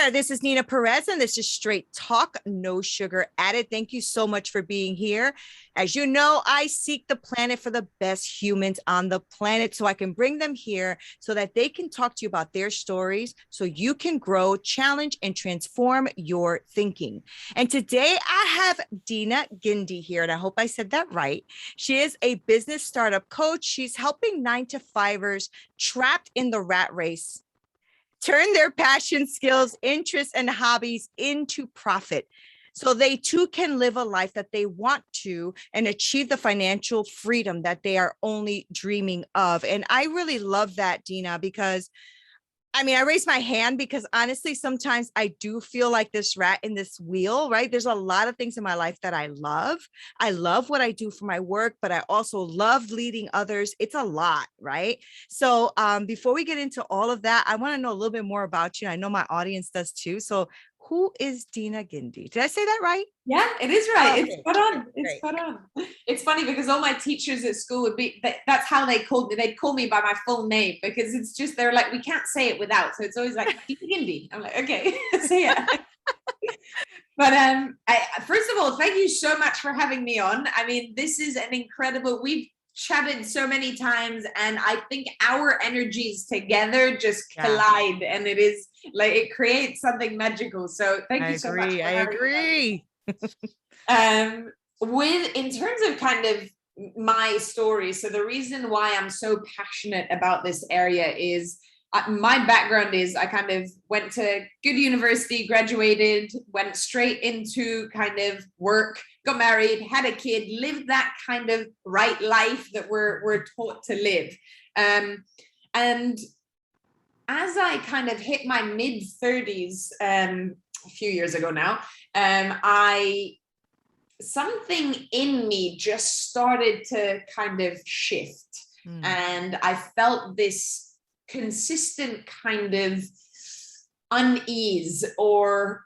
there. This is Neena Perez, and this is Straight Talk, no sugar added. Thank you so much for being here. As you know, I seek the planet for the best humans on the planet so I can bring them here so that they can talk to you about their stories so you can grow, challenge, and transform your thinking. And today I have Dina Gindy here, and I hope I said that right. She is a business startup coach. She's helping 9-to-5ers trapped in the rat race turn their passion, skills, interests, and hobbies into profit so they too can live a life that they want to and achieve the financial freedom that they are only dreaming of. And I really love that, Dina, because I raise my hand because honestly, sometimes I do feel like this rat in this wheel, right? There's a lot of things in my life that I love. I love what I do for my work, but I also love leading others. It's a lot, right? So before we get into all of that, I want to know a little bit more about you. I know my audience does too. So who is Dina Gindy? Did I say that right? Yeah, it is right. Okay. It's spot on. It's spot on. It's funny because all my teachers at school would be, that's how they called me. They'd call me by my full name because it's just, they're like, we can't say it without. So it's always like, Dina Gindy. I'm like, okay, so yeah. But first of all, thank you so much for having me on. I mean, this is an incredible, we've chatted so many times and I think our energies together just collide and it is like, it creates something magical. So thank you so much. I agree. In terms of kind of my story, so the reason why I'm so passionate about this area is my background is I kind of went to good university, graduated, went straight into kind of work, got married, had a kid, lived that kind of right life that we're taught to live. And as I kind of hit my mid 30s, a few years ago now, something in me just started to kind of shift. And I felt this consistent kind of unease or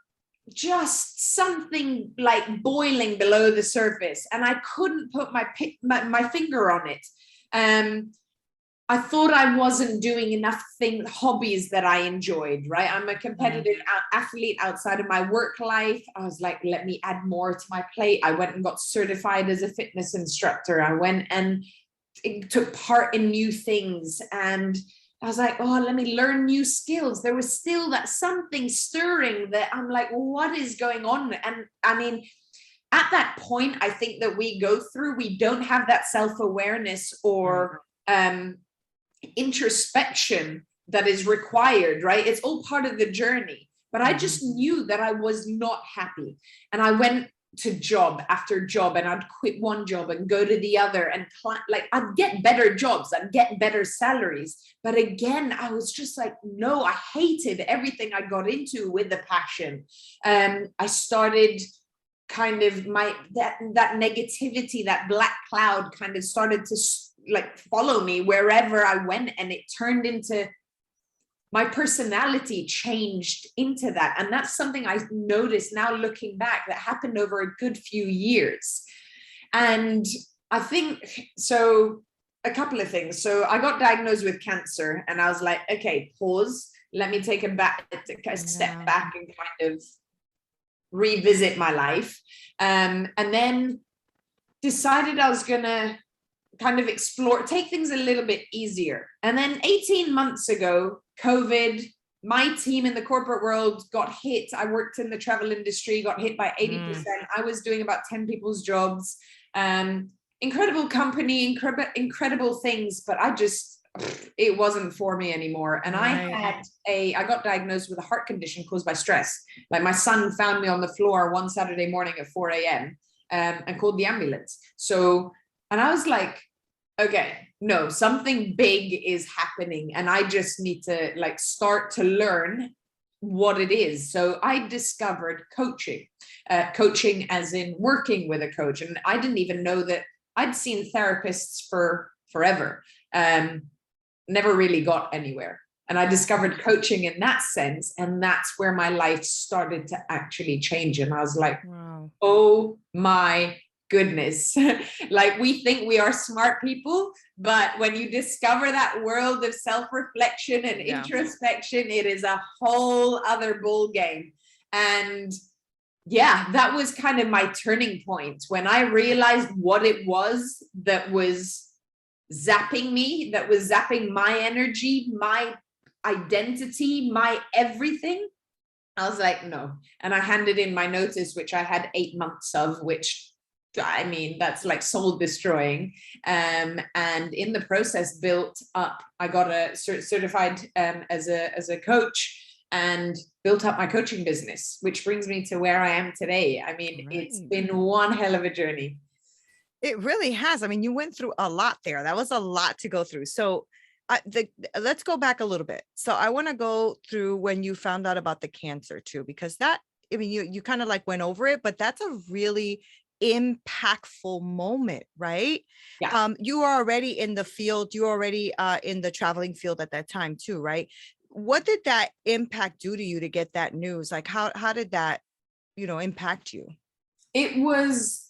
just something like boiling below the surface. And I couldn't put my finger on it. I thought I wasn't doing enough hobbies that I enjoyed, right? I'm a competitive athlete outside of my work life. I was like, let me add more to my plate. I went and got certified as a fitness instructor. I went and took part in new things. And I was like, oh, let me learn new skills. There was still that something stirring that I'm like, what is going on? And I mean, at that point, I think that we go through, we don't have that self-awareness or introspection that is required, right? It's all part of the journey. But I just knew that I was not happy. And I went to job after job and I'd quit one job and go to the other and like I'd get better jobs, I'd get better salaries. But again, I was just like, no, I hated everything I got into with the passion. I started kind of that negativity, that black cloud kind of started to like follow me wherever I went. And it turned into my personality changed into that. And that's something I noticed now looking back that happened over a good few years. And I think, so a couple of things. So I got diagnosed with cancer and I was like, okay, pause. Let me take a step back and kind of revisit my life. And then decided I was going to kind of explore, take things a little bit easier. And then 18 months ago, COVID, my team in the corporate world got hit. I worked in the travel industry, got hit by 80%. I was doing about 10 people's jobs. Incredible company, incredible things, but it wasn't for me anymore. And I got diagnosed with a heart condition caused by stress. Like my son found me on the floor one Saturday morning at 4 a.m. And called the ambulance. And I was like, okay, no, something big is happening and I just need to like start to learn what it is. So I discovered coaching as in working with a coach. And I didn't even know that. I'd seen therapists for forever, never really got anywhere. And I discovered coaching in that sense. And that's where my life started to actually change. And I was like, wow. Oh my goodness. Like, we think we are smart people, but when you discover that world of self-reflection and introspection, it is a whole other ball game. And yeah, that was kind of my turning point when I realized what it was that was zapping me, that was zapping my energy, my identity, my everything. I was like, no. And I handed in my notice, which I had 8 months of, which, I mean, that's like soul destroying. And in the process built up, I got a certified as a coach, and built up my coaching business, which brings me to where I am today. I mean, it's been one hell of a journey. It really has. I mean, you went through a lot there. That was a lot to go through. So let's go back a little bit. So I want to go through when you found out about the cancer too, because that, I mean, you kind of like went over it, but that's a really impactful moment, right? Yeah. You were already in the field, you were already in the traveling field at that time too, right? What did that impact do to you to get that news? Like how did that, impact you? It was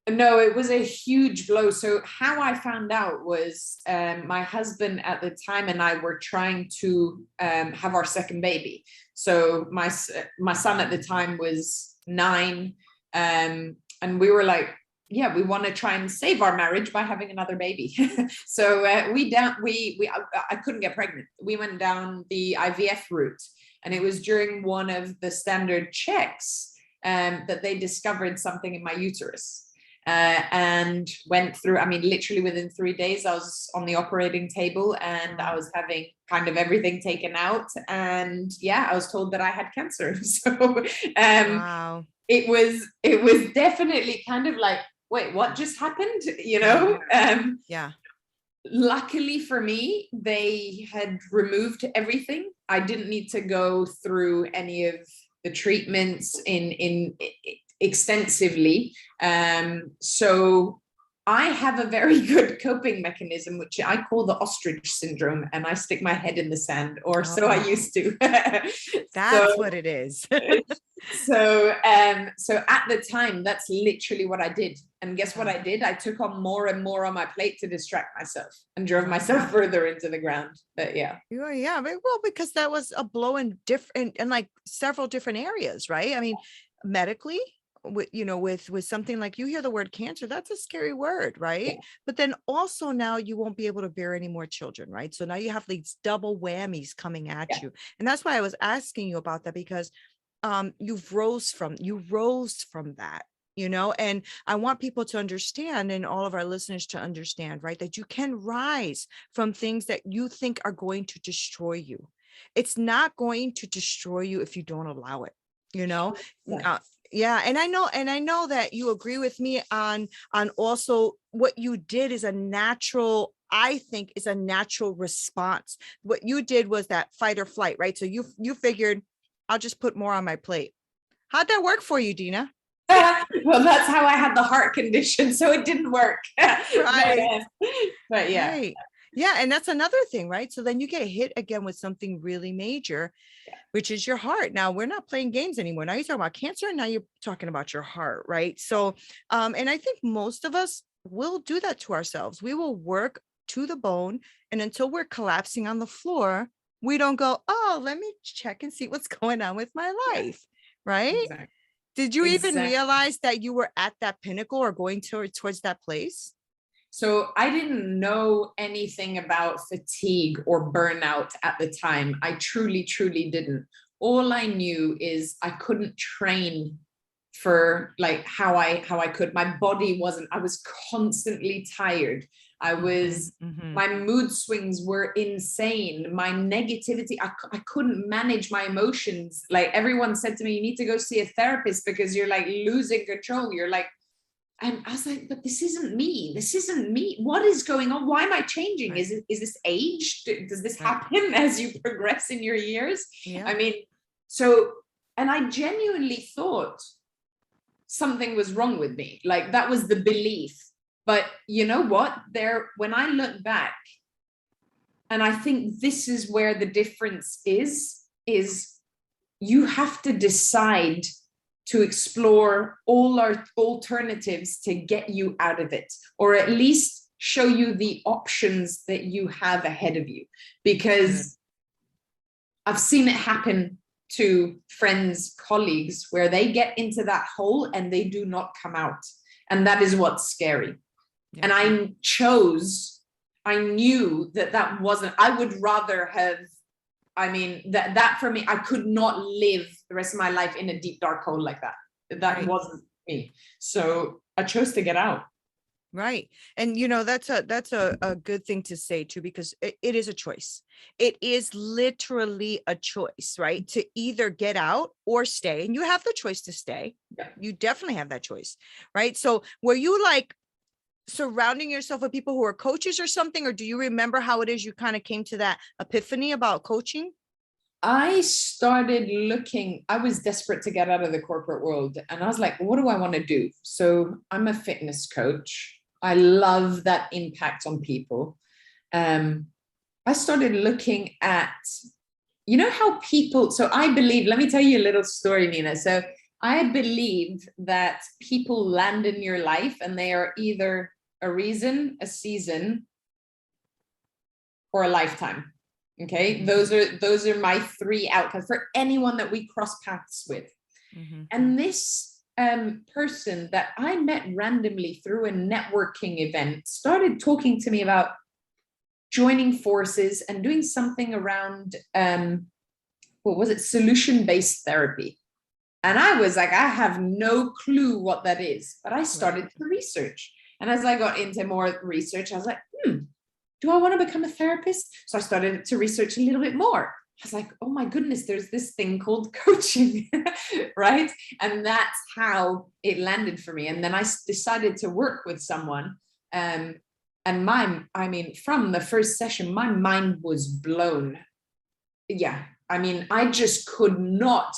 a huge blow. So how I found out was my husband at the time and I were trying to have our second baby. So my son at the time was 9, and we were like, yeah, we want to try and save our marriage by having another baby. So I couldn't get pregnant. We went down the IVF route, and it was during one of the standard checks that they discovered something in my uterus. And went through, I mean, literally within 3 days, I was on the operating table and I was having kind of everything taken out. And yeah, I was told that I had cancer. So Wow. it was definitely kind of like, wait, what just happened? Yeah. Luckily for me, they had removed everything. I didn't need to go through any of the treatments in extensively. So I have a very good coping mechanism, which I call the Ostrich Syndrome, and I stick my head in the sand, or so I used to. That's what it is. So at the time, that's literally what I did. And guess what I did? I took on more and more on my plate to distract myself and drove myself further into the ground. But yeah. Yeah. Well, because that was a blow in different and like several different areas, right? I mean, medically, with something like, you hear the word cancer, that's a scary word, right? Yeah. But then also now you won't be able to bear any more children, right? So now you have these double whammies coming at you. And that's why I was asking you about that, because you rose from that, and I want people to understand, and all of our listeners to understand, right, that you can rise from things that you think are going to destroy you. It's not going to destroy you if you don't allow it, yeah. And I know that you agree with me on also what you did is I think is a natural response. What you did was that fight or flight, right? So you figured, I'll just put more on my plate. How'd that work for you, Dina? Well, that's how I had the heart condition, so it didn't work. Right. But yeah. Right. Yeah. And that's another thing, right? So then you get hit again with something really major, which is your heart. Now we're not playing games anymore. Now you're talking about cancer, and now you're talking about your heart, right? So, and I think most of us will do that to ourselves. We will work to the bone, and until we're collapsing on the floor, we don't go, oh, let me check and see what's going on with my life, right? Exactly. Did you even realize that you were at that pinnacle or going towards that place? So I didn't know anything about fatigue or burnout at the time. I truly, truly didn't. All I knew is I couldn't train for like how I could. My body wasn't, I was constantly tired. I was, my mood swings were insane. My negativity, I couldn't manage my emotions. Like, everyone said to me, you need to go see a therapist because you're like losing control. You're like, and I was like, but this isn't me. This isn't me. What is going on? Why am I changing? Right. Is this age? Does this happen as you progress in your years? Yeah. I mean, so, and I genuinely thought something was wrong with me. Like, that was the belief. But you know what? When I look back, and I think this is where the difference is you have to decide to explore all our alternatives to get you out of it, or at least show you the options that you have ahead of you. Because I've seen it happen to friends, colleagues, where they get into that hole and they do not come out. And that is what's scary. Yeah. And I knew that wasn't, I would rather have, that for me, I could not live the rest of my life in a deep, dark hole like that. That wasn't me. So I chose to get out. Right. And, that's a good thing to say too, because it is a choice. It is literally a choice, right? To either get out or stay. And you have the choice to stay. Yeah. You definitely have that choice, right? So were you like surrounding yourself with people who are coaches or something? Or do you remember how it is you kind of came to that epiphany about coaching? I started looking, I was desperate to get out of the corporate world. And I was like, what do I want to do? So I'm a fitness coach. I love that impact on people. I started looking at, how people, so I believe, let me tell you a little story, Neena. So I believe that people land in your life and they are either a reason, a season, or a lifetime. Okay. Mm-hmm. Those are my three outcomes for anyone that we cross paths with. Mm-hmm. And this person that I met randomly through a networking event started talking to me about joining forces and doing something around, solution-based therapy. And I was like, I have no clue what that is, but I started to research. And as I got into more research, I was like, do I want to become a therapist? So I started to research a little bit more. I was like, oh my goodness, there's this thing called coaching, right? And that's how it landed for me. And then I decided to work with someone. And from the first session, my mind was blown. Yeah. I just could not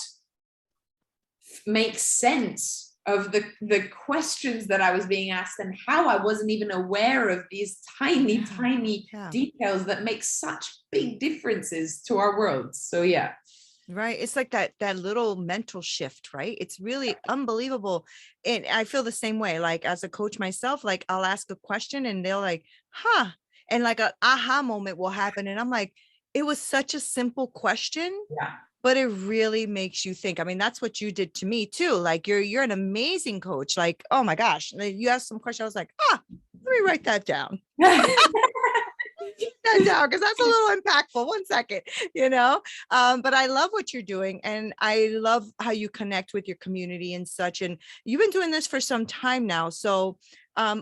make sense of the questions that I was being asked and how I wasn't even aware of these tiny details that make such big differences to our world. So yeah. Right. It's like that little mental shift, right? It's really unbelievable. And I feel the same way. Like as a coach myself, like I'll ask a question and they'll like, and like an aha moment will happen. And I'm like, it was such a simple question. Yeah. But it really makes you think. That's what you did to me too. Like you're an amazing coach. Like, oh my gosh, you asked some question. I was like, let me write that down. That down because that's a little impactful. 1 second, but I love what you're doing. And I love how you connect with your community and such. And you've been doing this for some time now. So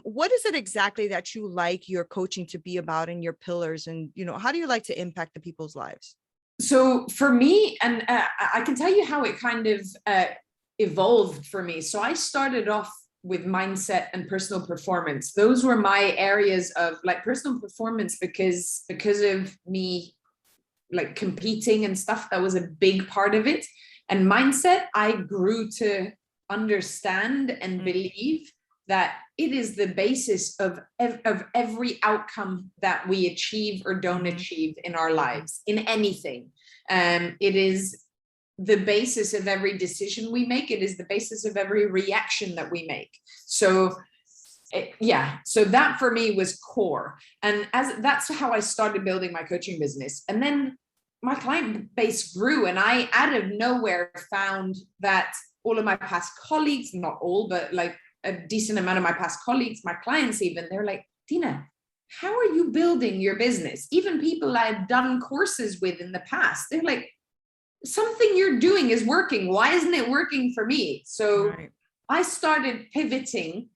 what is it exactly that you like your coaching to be about and your pillars? And, how do you like to impact the people's lives? So for me, and I can tell you how it kind of evolved for me. So I started off with mindset and personal performance. Those were my areas of like personal performance because of me like competing and stuff. That was a big part of it. And mindset, I grew to understand and believe that it is the basis of every outcome that we achieve or don't achieve in our lives, in anything. It is the basis of every decision we make. It is the basis of every reaction that we make. So so that for me was core. And that's how I started building my coaching business. And then my client base grew, and I out of nowhere found that all of my past colleagues, not all, but like a decent amount of my past colleagues, my clients even, they're like, Dina, how are you building your business? Even people I've done courses with in the past, they're like, something you're doing is working. Why isn't it working for me? So I started pivoting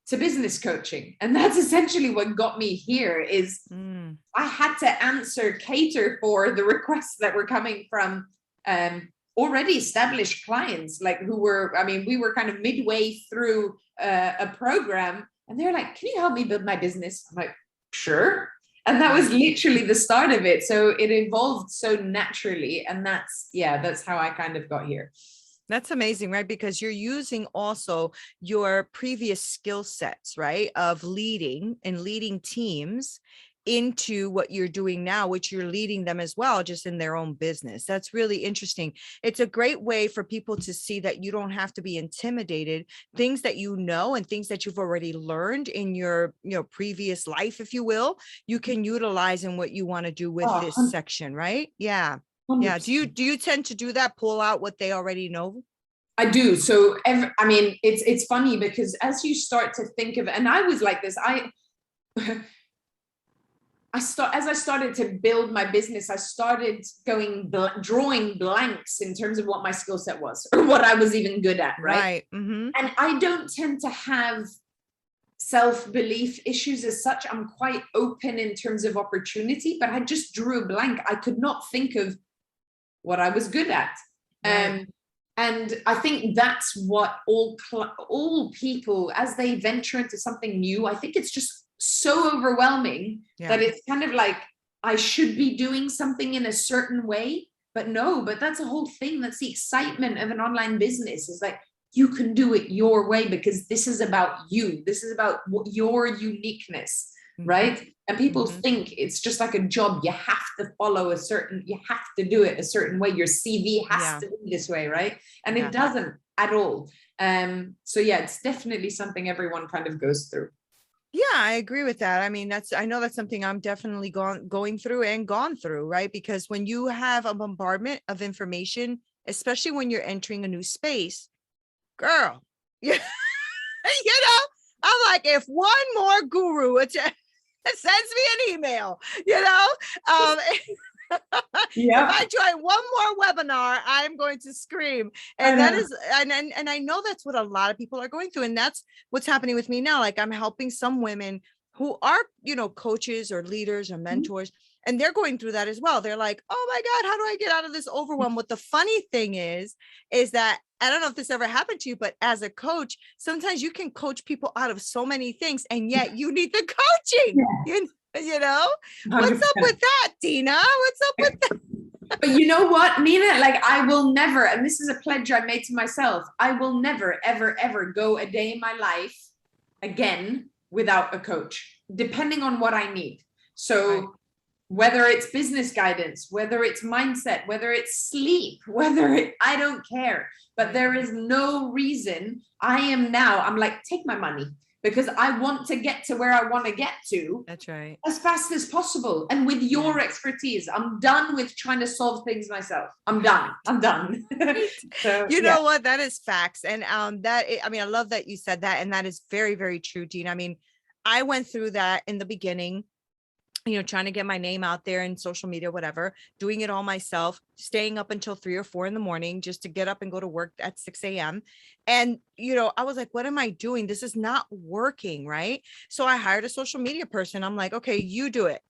to business coaching. And that's essentially what got me here is I had to cater for the requests that were coming from already established clients, like who were, we were kind of midway through a program and they're like, can you help me build my business? I'm like, sure. And that was literally the start of it. So it evolved so naturally. And that's how I kind of got here. That's amazing, right? Because you're using also your previous skill sets, right? Of leading and leading teams into what you're doing now, which you're leading them as well, just in their own business. That's really interesting. It's a great way for people to see that you don't have to be intimidated. Things that you know and things that you've already learned in your, previous life, if you will, you can utilize in what you want to do with this Oh, section, right? Yeah. Yeah. 100%. Do you tend to do that? Pull out what they already know? I do. So, I mean, it's funny because as you start to think of, and I was like this, as I started to build my business, I started drawing blanks in terms of what my skill set was or what I was even good at, right? Right. Mm-hmm. And I don't tend to have self-belief issues as such. I'm quite open in terms of opportunity, but I just drew a blank. I could not think of what I was good at. Right. And I think that's what all people, as they venture into something new, I think it's just so overwhelming that it's kind of like, I should be doing something in a certain way, but no, but that's a whole thing. That's the excitement of an online business, is like, you can do it your way because this is about you. This is about your uniqueness, right? And people think it's just like a job. You have to follow you have to do it a certain way. Your CV has to be this way, right? And it doesn't at all. So yeah, it's definitely something everyone kind of goes through. Yeah, I agree with that. I mean, I know that's something I'm definitely going through and gone through, right? Because when you have a bombardment of information, especially when you're entering a new space, girl, I'm like, if one more guru sends me an email, if I join one more webinar, I'm going to scream. And that is, and I know that's what a lot of people are going through. And that's what's happening with me now. Like, I'm helping some women who are, coaches or leaders or mentors, and they're going through that as well. They're like, oh my God, how do I get out of this overwhelm? What the funny thing is that, I don't know if this ever happened to you, but as a coach, sometimes you can coach people out of so many things, and yet you need the coaching. What's up with that, Dina? What's up with that? But you know what, Neena, like, I will never, and this is a pledge I made to myself, I will never, ever, ever go a day in my life again without a coach, depending on what I need. So whether it's business guidance, whether it's mindset, whether it's sleep, I don't care. But there is no reason I'm like, take my money, because I want to get to where I want to get to. That's right. As fast as possible. And with your expertise, I'm done with trying to solve things myself. I'm done. So, you know what? That is facts. And I love that you said that. And that is very, very true, Dina. I mean, I went through that in the beginning, trying to get my name out there in social media, whatever, doing it all myself, staying up until 3 or 4 in the morning just to get up and go to work at 6 a.m. And, I was like, what am I doing? This is not working. Right. So I hired a social media person. I'm like, okay, you do it.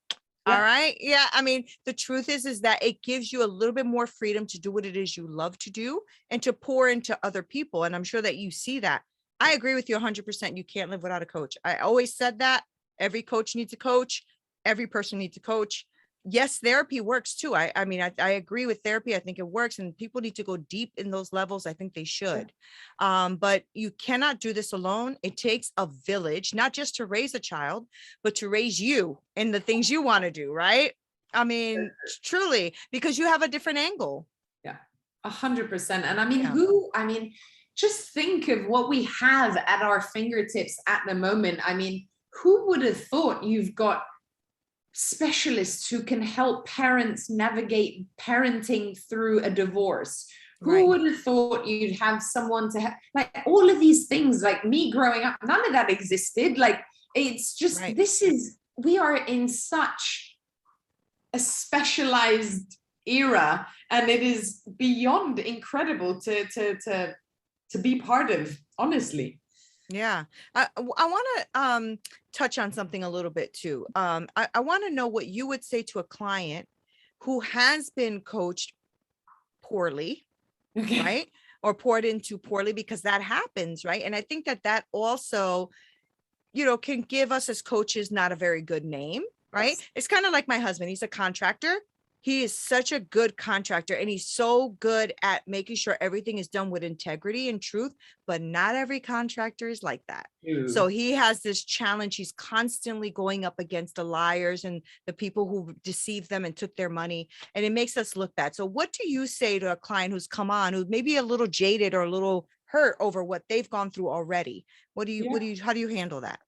All right. Yeah. I mean, the truth is that it gives you a little bit more freedom to do what it is you love to do and to pour into other people. And I'm sure that you see that. I agree with you 100%. You can't live without a coach. I always said that every coach needs a coach. Every person needs a coach. Yes, therapy works too. I agree with therapy. I think it works, and people need to go deep in those levels. I think they should. But you cannot do this alone. It takes a village, not just to raise a child, but to raise you in the things you want to do. Right. I mean, truly, because you have a different angle. Yeah, 100%. And I mean, just think of what we have at our fingertips at the moment. I mean, who would have thought you've got specialists who can help parents navigate parenting through a divorce? Who would have thought you'd have someone to like all of these things? Like, me growing up, none of that existed. Like, it's just, we are in such a specialized era, and it is beyond incredible to be part of, honestly. Yeah, I want to touch on something a little bit too. I want to know what you would say to a client who has been coached poorly, right? Or poured into poorly, because that happens, right? And I think that also, can give us as coaches not a very good name, right? It's kind of like my husband. He's a contractor. He is such a good contractor, and he's so good at making sure everything is done with integrity and truth, but not every contractor is like that. So he has this challenge. He's constantly going up against the liars and the people who deceived them and took their money, and it makes us look bad. So what do you say to a client who's come on, who's maybe a little jaded or a little hurt over what they've gone through already? How do you handle that?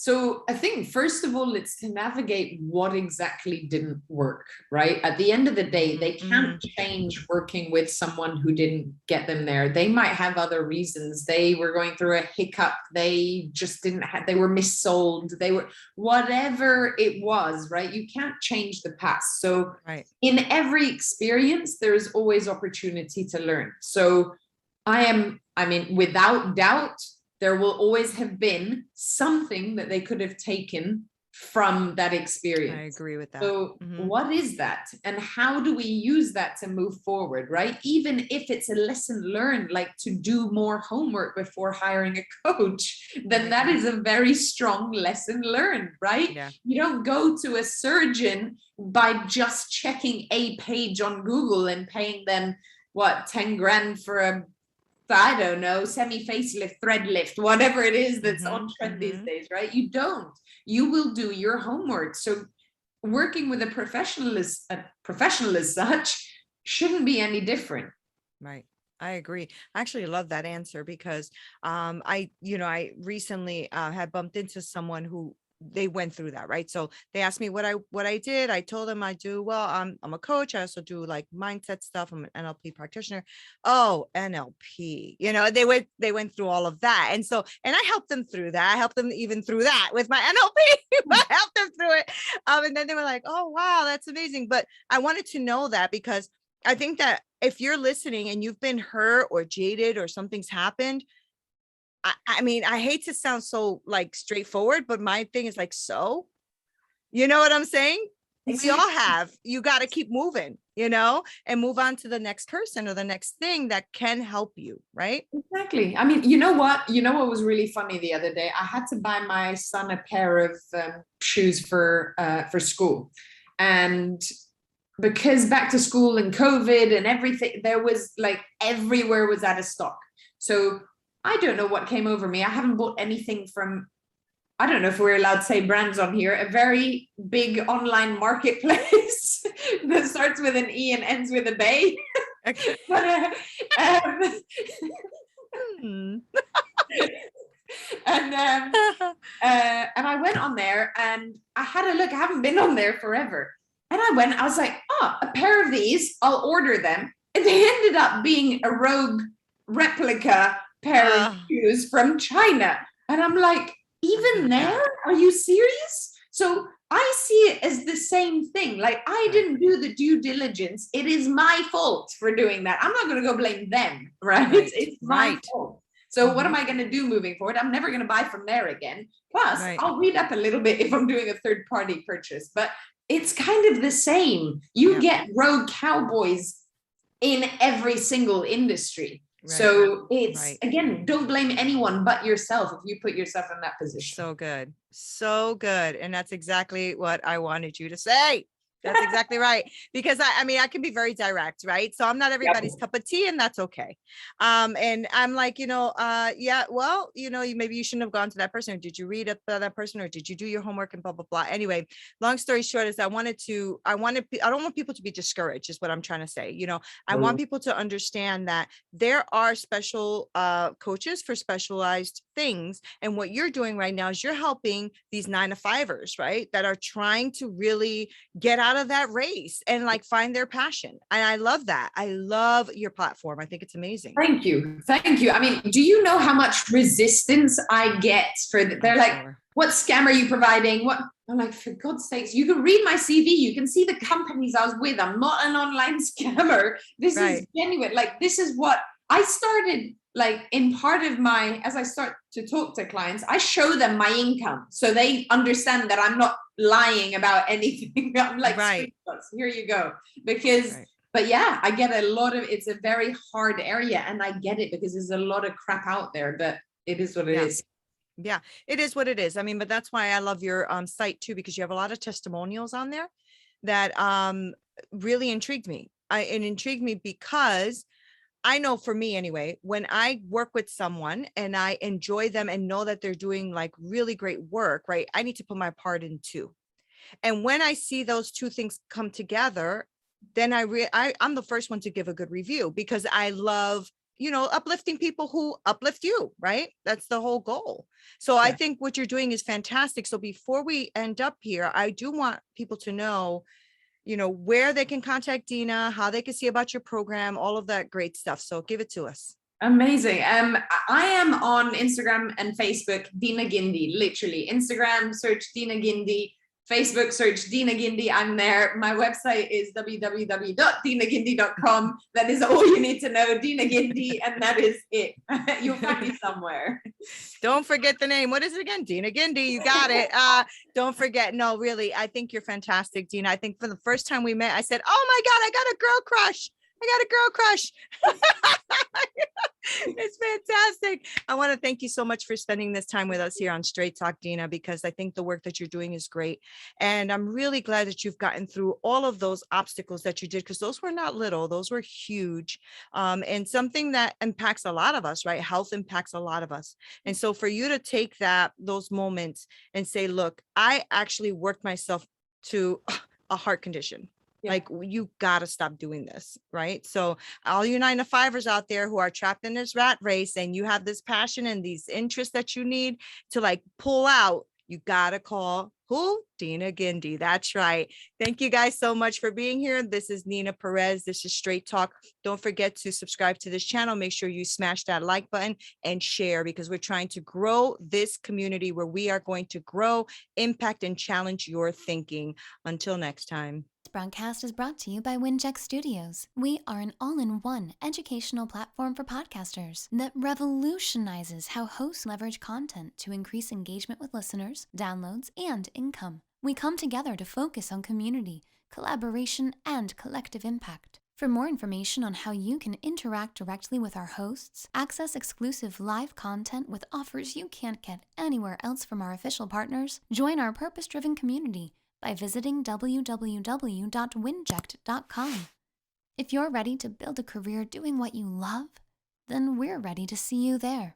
So I think, first of all, it's to navigate what exactly didn't work, right? At the end of the day, they can't change working with someone who didn't get them there. They might have other reasons. They were going through a hiccup. They just didn't have, they were missold. They were, whatever it was, right? You can't change the past. So in every experience, there's always opportunity to learn. So I mean, without doubt, there will always have been something that they could have taken from that experience. I agree with that. So what is that? And how do we use that to move forward, right? Even if it's a lesson learned, like to do more homework before hiring a coach, then that is a very strong lesson learned, right? Yeah. You don't go to a surgeon by just checking a page on Google and paying them, what, 10 grand for a, I don't know, semi-facelift, thread lift, whatever it is that's on trend these days, right? You don't. You will do your homework. So working with a professional as such shouldn't be any different. Right. I agree. I actually love that answer because I recently had bumped into someone who they went through that, right? So they asked me what I did. I told them I do, well, I'm a coach. I also do like mindset stuff. I'm an NLP practitioner. Oh, NLP, they went through all of that. And I helped them through that. I helped them even through that with my NLP. I helped them through it. And then they were like, oh, wow, that's amazing. But I wanted to know that because I think that if you're listening and you've been hurt or jaded or something's happened, I mean, I hate to sound so like straightforward, but my thing is like, so, you know what I'm saying? Exactly. We all have, you got to keep moving, and move on to the next person or the next thing that can help you. Right. Exactly. I mean, you know what was really funny the other day? I had to buy my son a pair of shoes for school. And because back to school and COVID and everything, there was like everywhere was out of stock. So I don't know what came over me. I haven't bought anything from, I don't know if we're allowed to say brands on here, a very big online marketplace that starts with an E and ends with a bay. Okay. But, and I went on there and I had a look. I haven't been on there forever. And I was like, a pair of these, I'll order them. And they ended up being a rogue replica pair of shoes from China. And I'm like, even there? Are you serious? So I see it as the same thing. Like, I didn't do the due diligence. It is my fault for doing that. I'm not going to go blame them, right? It's my fault. So what am I going to do moving forward? I'm never going to buy from there again. Plus, I'll read up a little bit if I'm doing a third-party purchase. But it's kind of the same. You get rogue cowboys in every single industry. Right. So it's again, don't blame anyone but yourself if you put yourself in that position. So good. So good. And that's exactly what I wanted you to say. That's exactly right. Because I mean, I can be very direct, right? So I'm not everybody's cup of tea, and that's okay. And I'm like, well, maybe you shouldn't have gone to that person. Or did you read up that person, or did you do your homework and blah, blah, blah. Anyway, long story short is I don't want people to be discouraged is what I'm trying to say. I want people to understand that there are special coaches for specialized things. And what you're doing right now is you're helping these 9-to-5ers, right? That are trying to really get out of that race and like find their passion. And I love that. I love your platform. I think it's amazing. Thank you. I mean, do you know how much resistance I get for they're like, what scam are you providing? What? I'm like, for God's sakes, you can read my CV. You can see the companies I was with. I'm not an online scammer. This is genuine. Like, this is what I started, like, in part of my, as I start to talk to clients, I show them my income so they understand that I'm not lying about anything. I'm like, here you go. Because, but yeah, I get a lot of, it's a very hard area, and I get it because there's a lot of crap out there, but it is what it is. Yeah, it is what it is. I mean, but that's why I love your site too, because you have a lot of testimonials on there that really intrigued me. It intrigued me because I know for me anyway, when I work with someone and I enjoy them and know that they're doing like really great work, right? I need to put my part in too. And when I see those two things come together, then I'm the first one to give a good review because I love, uplifting people who uplift you, right? That's the whole goal. So I Yeah. think what you're doing is fantastic. So before we end up here, I do want people to know, where they can contact Dina, how they can see about your program, all of that great stuff. So give it to us. Amazing. I am on Instagram and Facebook, Dina Gindy, literally. Instagram, search Dina Gindy. Facebook, search Dina Gindy. I'm there. My website is www.dinagindy.com. That is all you need to know, Dina Gindy, and that is it. You'll find me somewhere. Don't forget the name. What is it again? Dina Gindy. You got it. Don't forget. No, really, I think you're fantastic, Dina. I think for the first time we met, I said, oh my God, I got a girl crush. I got a girl crush. It's fantastic. I want to thank you so much for spending this time with us here on Straight Talk, Dina, because I think the work that you're doing is great. And I'm really glad that you've gotten through all of those obstacles that you did, because those were not little, those were huge. And something that impacts a lot of us, right? Health impacts a lot of us. And so for you to take those moments and say, look, I actually worked myself to a heart condition. Yeah. Like, you got to stop doing this, right? So all you 9-to-5ers out there who are trapped in this rat race and you have this passion and these interests that you need to like pull out, you got to call who? Dina Gindy. That's right. Thank you guys so much for being here. This is Neena Perez. This is Straight Talk. Don't forget to subscribe to this channel. Make sure you smash that like button and share, because we're trying to grow this community where we are going to grow, impact, and challenge your thinking. Until next time. This broadcast is brought to you by Winject Studios. We are an all-in-one educational platform for podcasters that revolutionizes how hosts leverage content to increase engagement with listeners, downloads, and income. We come together to focus on community, collaboration, and collective impact. For more information on how you can interact directly with our hosts, access exclusive live content with offers you can't get anywhere else from our official partners, join our purpose-driven community by visiting www.winject.com. If you're ready to build a career doing what you love, then we're ready to see you there.